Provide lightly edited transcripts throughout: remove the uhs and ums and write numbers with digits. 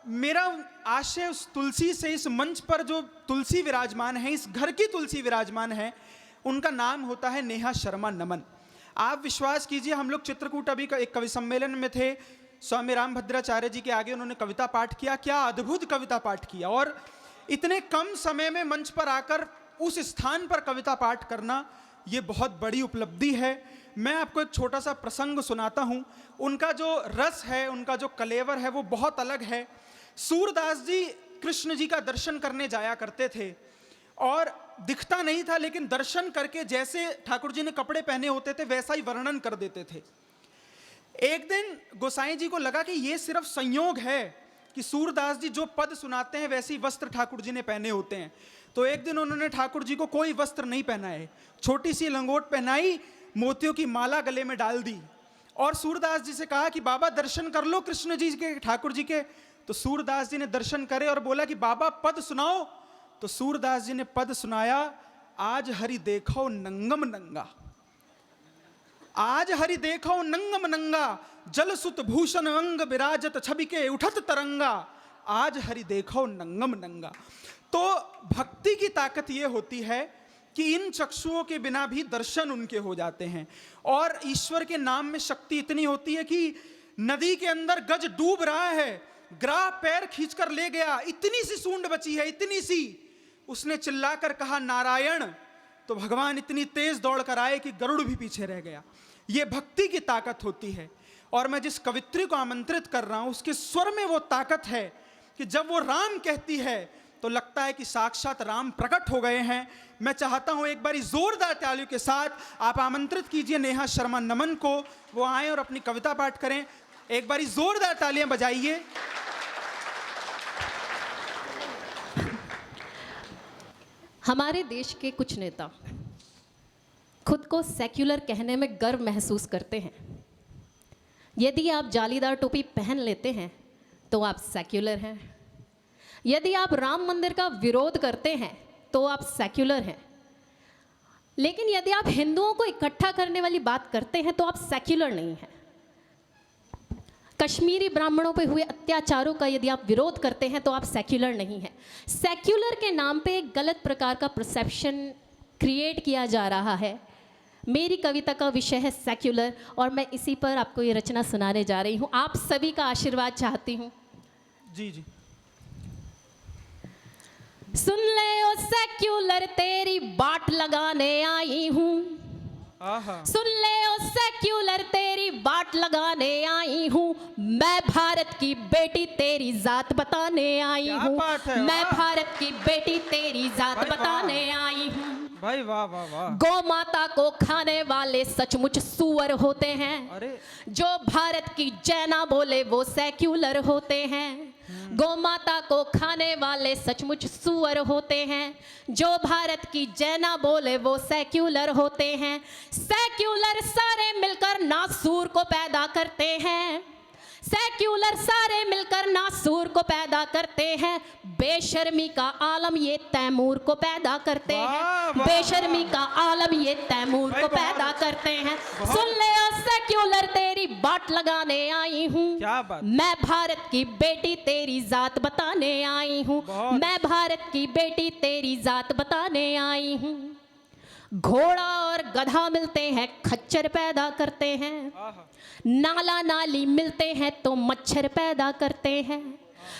मेरा आशय उस तुलसी से, इस मंच पर जो तुलसी विराजमान है, इस घर की तुलसी विराजमान है, उनका नाम होता है नेहा शर्मा नमन। आप विश्वास कीजिए, हम लोग चित्रकूट अभी एक कवि सम्मेलन में थे, स्वामी रामभद्राचार्य जी के आगे उन्होंने कविता पाठ किया। क्या अद्भुत कविता पाठ किया, और इतने कम समय में मंच पर आकर उस स्थान पर कविता पाठ करना, ये बहुत बड़ी उपलब्धि है। मैं आपको एक छोटा सा प्रसंग सुनाता हूँ। उनका जो रस है, उनका जो कलेवर है, वो बहुत अलग है। सूरदास जी कृष्ण जी का दर्शन करने जाया करते थे, और दिखता नहीं था, लेकिन दर्शन करके जैसे ठाकुर जी ने कपड़े पहने होते थे वैसा ही वर्णन कर देते थे। एक दिन गोसाई जी को लगा कि ये सिर्फ संयोग है कि सूरदास जी जो पद सुनाते हैं वैसे ही वस्त्र ठाकुर जी ने पहने होते हैं। तो एक दिन उन्होंने ठाकुर जी को कोई वस्त्र नहीं पहनाए, छोटी सी लंगोट पहनाई, मोतियों की माला गले में डाल दी, और सूरदास जी से कहा कि बाबा दर्शन कर लो कृष्ण जी के, ठाकुर जी के। तो सूरदास जी ने दर्शन करे और बोला कि बाबा पद सुनाओ। तो सूरदास जी ने पद सुनाया, आज हरि देखो नंगम नंगा, आज हरि देखो नंगम नंगा, जल सुत भूषण अंग विराजत छवि के उठत तरंगा, आज हरि देखो नंगम नंगा। तो भक्ति की ताकत ये होती है कि इन चक्षुओं के बिना भी दर्शन उनके हो जाते हैं, और ईश्वर के नाम में शक्ति इतनी होती है कि नदी के अंदर गज डूब रहा है, ग्राह पैर खींचकर ले गया, इतनी सी सूंड बची है, इतनी सी, उसने चिल्लाकर कहा नारायण, तो भगवान इतनी तेज दौड़ कर आए कि गरुड़ भी पीछे रह गया। ये भक्ति की ताकत होती है। और मैं जिस कवित्री को आमंत्रित कर रहा हूं, उसके स्वर में वो ताकत है कि जब वो राम कहती है तो लगता है कि साक्षात राम प्रकट हो गए हैं। मैं चाहता हूं एक बारी जोरदार तालियों के साथ आप आमंत्रित कीजिए नेहा शर्मा नमन को, वो आए और अपनी कविता पाठ करें। एक बारी जोरदार तालियां बजाइए। हमारे देश के कुछ नेता खुद को सेक्युलर कहने में गर्व महसूस करते हैं। यदि आप जालीदार टोपी पहन लेते हैं तो आप सेक्युलर हैं, यदि आप राम मंदिर का विरोध करते हैं तो आप सेक्युलर हैं, लेकिन यदि आप हिंदुओं को इकट्ठा करने वाली बात करते हैं तो आप सेक्युलर नहीं हैं। कश्मीरी ब्राह्मणों पे हुए अत्याचारों का यदि आप विरोध करते हैं तो आप सेक्युलर नहीं हैं। सेक्युलर के नाम पे एक गलत प्रकार का परसेप्शन क्रिएट किया जा रहा है। मेरी कविता का विषय है सेक्युलर, और मैं इसी पर आपको ये रचना सुनाने जा रही हूँ। आप सभी का आशीर्वाद चाहती हूँ। जी जी। सुन ले ओ सेक्युलर, तेरी बाट लगाने आई हूँ। सुन ले ओ सेक्युलर, तेरी बाट लगाने आई हूँ। मैं भारत की बेटी, तेरी जात बताने आई हूँ। मैं भारत की बेटी, तेरी जात बताने आई हूँ। भाई वाह वाह वाह। गौ माता को खाने वाले सचमुच सुअर होते हैं। अरे जो भारत की जय ना बोले वो सेक्युलर होते हैं। गौ माता को खाने वाले सचमुच सुअर होते हैं। जो भारत की जय ना बोले वो सेक्युलर होते हैं। सेक्युलर सारे मिलकर नासूर को पैदा करते हैं। सेक्युलर सारे मिलकर नासूर को पैदा करते हैं। बेशर्मी का आलम ये तैमूर को पैदा करते हैं। बेशर्मी का आलम ये तैमूर को पैदा करते हैं। सुन ले ओ सेक्युलर, तेरी बाट लगाने आई हूँ। मैं भारत की बेटी, तेरी जात बताने आई हूँ। मैं भारत की बेटी, तेरी जात बताने आई हूँ। घोड़ा और गधा मिलते हैं, खच्चर पैदा करते हैं। नाला नाली मिलते हैं तो मच्छर पैदा करते हैं।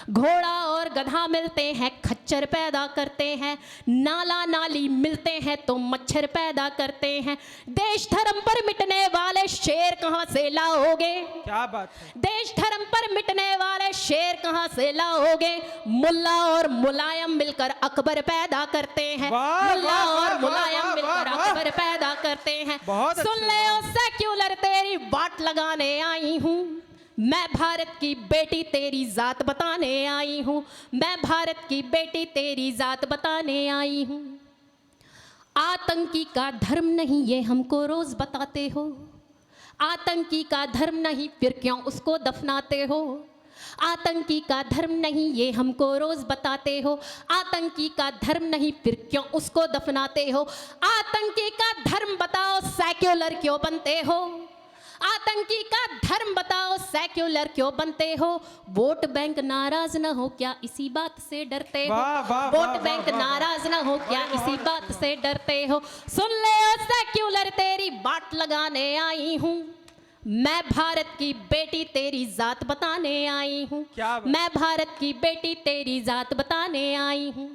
घोड़ा और गधा मिलते हैं, खच्चर पैदा करते हैं। नाला नाली मिलते हैं तो मच्छर पैदा करते हैं। देश धर्म पर मिटने वाले शेर कहाँ से लाओगे? क्या बात है। देश धर्म पर मिटने वाले शेर कहाँ से लाओगे? मुल्ला और मुलायम मिलकर अकबर पैदा करते हैं। मुल्ला और मुलायम मिलकर अकबर पैदा करते हैं। सुन ले ओ सेक्युलर, तेरी बाट लगाने आई हूँ। मैं भारत की बेटी, तेरी जात बताने आई हूँ। मैं भारत की बेटी, तेरी जात बताने आई हूँ। आतंकी का धर्म नहीं ये हमको रोज बताते हो। आतंकी का धर्म नहीं फिर क्यों उसको दफनाते हो। आतंकी का धर्म नहीं ये हमको रोज बताते हो। आतंकी का धर्म नहीं फिर क्यों उसको दफनाते हो। आतंकी का धर्म बताओ, सेक्युलर क्यों बनते हो। आतंकी का धर्म बताओ, सेक्युलर क्यों बनते हो? वोट बैंक नाराज ना हो क्या इसी बात से डरते हो? वाह, वाह, वोट वाह, बैंक वाह, नाराज ना हो क्या इसी बात से डरते हो? सुन ले ओ सेक्युलर, तेरी बाट लगाने आई हूँ। मैं भारत की बेटी तेरी जात बताने आई हूँ। क्या बात। मैं भारत की बेटी तेरी जात बताने आई हूँ।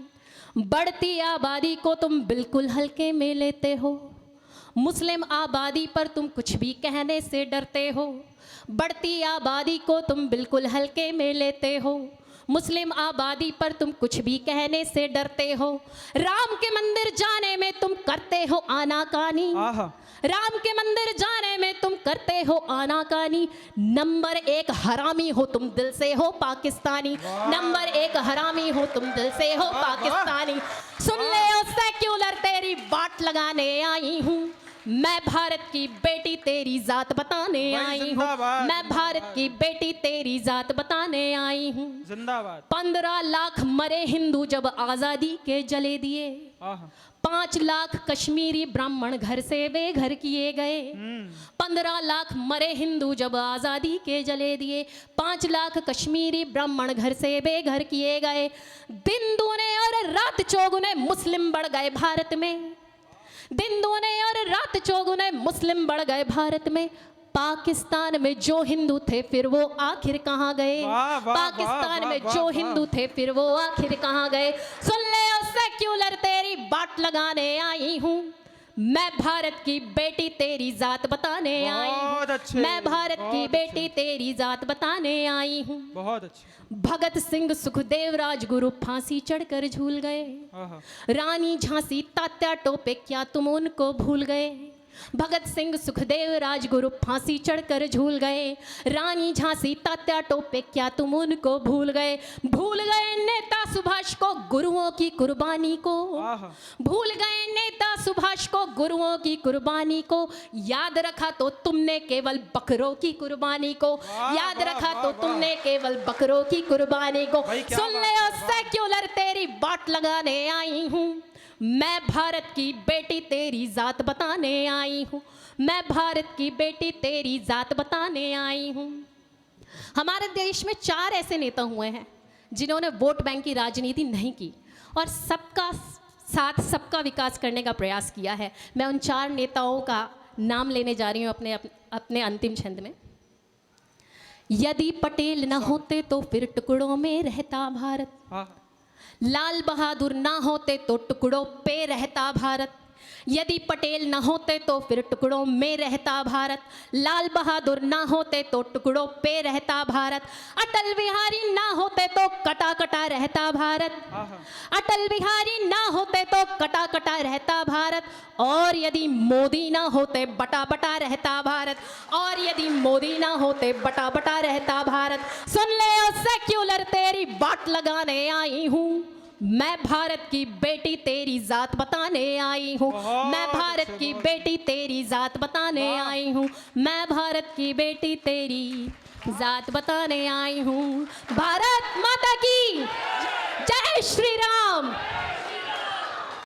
बढ़ती आबादी को तुम बिल्कुल हल्के में लेते हो। मुस्लिम आबादी पर तुम कुछ भी कहने से डरते हो। बढ़ती आबादी को तुम बिल्कुल हल्के में लेते हो। मुस्लिम आबादी पर तुम कुछ भी कहने से डरते हो। राम के मंदिर जाने में तुम करते हो आनाकानी। आहा। राम के मंदिर जाने में तुम करते हो आनाकानी। नंबर 1 हरामी हो तुम, दिल से हो पाकिस्तानी। नंबर 1 हरामी हो तुम, दिल से हो पाकिस्तानी। सुन ले ओ सेक्युलर, तेरी बाट लगाने आई हूँ। मैं भारत की बेटी तेरी जात बताने भाई आई हूँ। जिंदाबाद, मैं भारत की बेटी तेरी जात बताने आई हूँ। जिंदाबाद। 15 लाख मरे हिंदू जब आजादी के जले दिए। आहा। 5 लाख कश्मीरी ब्राह्मण घर से बेघर किए गए। 15 लाख मरे हिंदू जब आजादी के जले दिए। 5 लाख कश्मीरी ब्राह्मण घर से बेघर किए गए। दिन दूने और रात चौगुने मुस्लिम बढ़ गए भारत में। दिन दूने और रात चौगुने मुस्लिम बढ़ गए भारत में। पाकिस्तान में जो हिंदू थे फिर वो आखिर कहाँ गए? वाह, वाह, पाकिस्तान वाह, में वाह, जो वाह। हिंदू थे फिर वो आखिर कहाँ गए? सुन ले ओ सेक्युलर, तेरी बाट लगाने आई हूँ। मैं भारत की बेटी तेरी जात बताने आई बहुत हूँ। अच्छे, मैं भारत की बहुत बेटी तेरी जात बताने आई हूँ। बहुत अच्छे। भगत सिंह सुखदेव राजगुरु फांसी चढ़कर झूल गए। आहा। रानी झांसी तात्या टोपे क्या तुम उनको भूल गए? भगत सिंह सुखदेव राजगुरु फांसी चढ़कर झूल गए। रानी झांसी तात्या टोपे क्या तुम उनको भूल गए? भूल गए नेता सुभाष को, गुरुओं की कुर्बानी को। आहा। भूल गए नेता सुभाष को, गुरुओं की कुर्बानी को। याद रखा तो तुमने केवल बकरों की कुर्बानी को। वाह, याद वाह, रखा वाह, तो वाह। तुमने केवल बकरों की कुर्बानी को। भाई क्या सुन बात ले है, ओ वाह। सेक्युलर, तेरी बाट लगाने आई हूँ। मैं भारत की बेटी तेरी जात बताने आई हूँ। मैं भारत की बेटी तेरी जात बताने आई हूँ। हमारे देश में 4 ऐसे नेता हुए हैं जिन्होंने वोट बैंक की राजनीति नहीं की और सबका साथ सबका विकास करने का प्रयास किया है। मैं उन 4 नेताओं का नाम लेने जा रही हूँ अपने अंतिम छंद में। यदि पटेल न होते तो फिर टुकड़ों में रहता भारत। आहा। लाल बहादुर ना होते तो टुकड़ों पे रहता भारत। यदि पटेल न होते तो फिर टुकड़ों में रहता भारत। लाल बहादुर ना होते तो टुकड़ों पे रहता भारत। अटल बिहारी ना होते तो कटा कटा रहता भारत। आहा। अटल बिहारी ना होते तो कटा कटा रहता भारत। और यदि मोदी ना होते बटा बटा रहता भारत। और यदि मोदी ना होते बटा बटा रहता भारत। सुन ले ओ सेक्युलर, तेरी बाट लगाने आई हूँ। मैं भारत की बेटी तेरी जात बताने आई हूँ। बहुत मैं भारत अच्छे, की बहुत बेटी तेरी जात बताने वाह। आई हूँ। मैं भारत की बेटी तेरी जात बताने आई हूँ। भारत माता की जय श्री राम।